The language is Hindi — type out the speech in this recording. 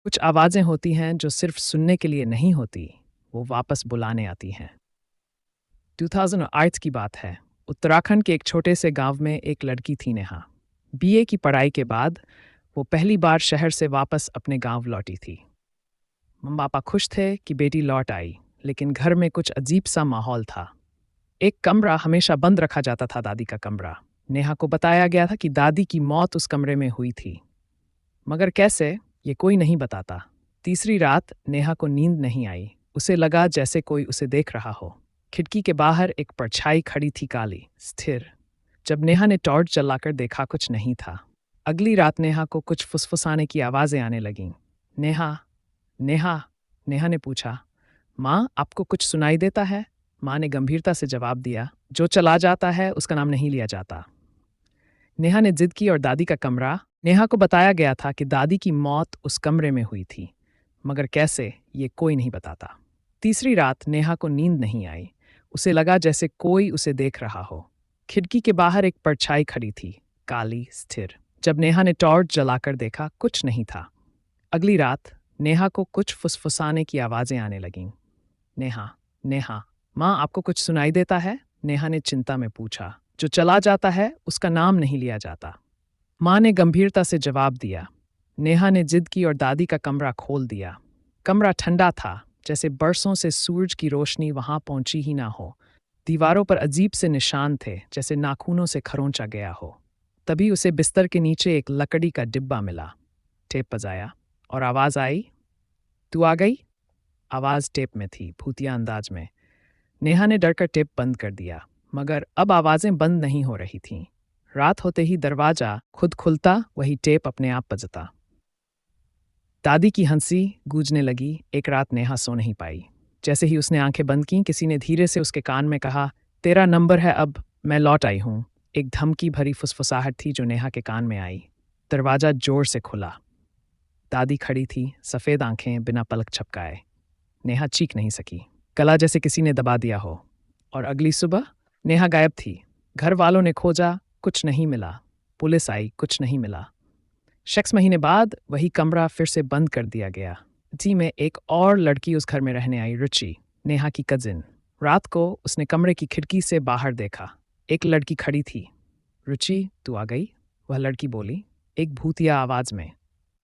कुछ आवाज़ें होती हैं जो सिर्फ सुनने के लिए नहीं होती, वो वापस बुलाने आती हैं। 2008 की बात है। उत्तराखंड के एक छोटे से गांव में एक लड़की थी नेहा। बीए की पढ़ाई के बाद वो पहली बार शहर से वापस अपने गांव लौटी थी। मम्मी पापा खुश थे कि बेटी लौट आई, लेकिन घर में कुछ अजीब सा माहौल था। एक कमरा हमेशा बंद रखा जाता था, दादी का कमरा। नेहा को बताया गया था कि दादी की मौत उस कमरे में हुई थी, मगर कैसे, ये कोई नहीं बताता। तीसरी रात नेहा को नींद नहीं आई। उसे लगा जैसे कोई उसे देख रहा हो। खिड़की के बाहर एक परछाई खड़ी थी, काली, स्थिर। जब नेहा ने टॉर्च जलाकर देखा, कुछ नहीं था। अगली रात नेहा को कुछ फुसफुसाने की आवाज़ें आने लगीं। नेहा, नेहा, नेहा ने पूछा, माँ आपको कुछ सुनाई देता है? माँ ने गंभीरता से जवाब दिया, जो चला जाता है उसका नाम नहीं लिया जाता। नेहा ने जिद की और दादी का कमरा। नेहा को बताया गया था कि दादी की मौत उस कमरे में हुई थी, मगर कैसे, ये कोई नहीं बताता। तीसरी रात नेहा को नींद नहीं आई। उसे लगा जैसे कोई उसे देख रहा हो। खिड़की के बाहर एक परछाई खड़ी थी, काली, स्थिर। जब नेहा ने टॉर्च जलाकर देखा, कुछ नहीं था। अगली रात नेहा को कुछ फुसफुसाने की आवाज़ें आने लगीं। नेहा, नेहा, माँ आपको कुछ सुनाई देता है? नेहा ने चिंता में पूछा। जो चला जाता है उसका नाम नहीं लिया जाता। माँ ने गंभीरता से जवाब दिया। नेहा ने जिद की और दादी का कमरा खोल दिया। कमरा ठंडा था, जैसे बरसों से सूरज की रोशनी वहां पहुंची ही ना हो। दीवारों पर अजीब से निशान थे, जैसे नाखूनों से खरोंचा गया हो। तभी उसे बिस्तर के नीचे एक लकड़ी का डिब्बा मिला। टेप बजाया और आवाज़ आई, तू आ गई? आवाज़ टेप में थी, भूतिया अंदाज में। नेहा ने डरकर टेप बंद कर दिया, मगर अब आवाज़ें बंद नहीं हो रही थीं। रात होते ही दरवाजा खुद खुलता, वही टेप अपने आप बजता। दादी की हंसी गूंजने लगी। एक रात नेहा सो नहीं पाई। जैसे ही उसने आंखें बंद की, किसी ने धीरे से उसके कान में कहा, तेरा नंबर है अब, मैं लौट आई हूं। एक धमकी भरी फुसफुसाहट थी जो नेहा के कान में आई। दरवाजा जोर से खुला। दादी खड़ी थी, सफ़ेद आंखें, बिना पलक झपकाए। नेहा चीख नहीं सकी। गला जैसे किसी ने दबा दिया हो। और अगली सुबह नेहा गायब थी। घर वालों ने खोजा, कुछ नहीं मिला। पुलिस आई, कुछ नहीं मिला। 6 महीने बाद वही कमरा फिर से बंद कर दिया गया। जी में एक और लड़की उस घर में रहने आई, रुचि, नेहा की कजिन। रात को उसने कमरे की खिड़की से बाहर देखा। एक लड़की खड़ी थी। रुचि, तू आ गई? वह लड़की बोली, एक भूतिया आवाज में।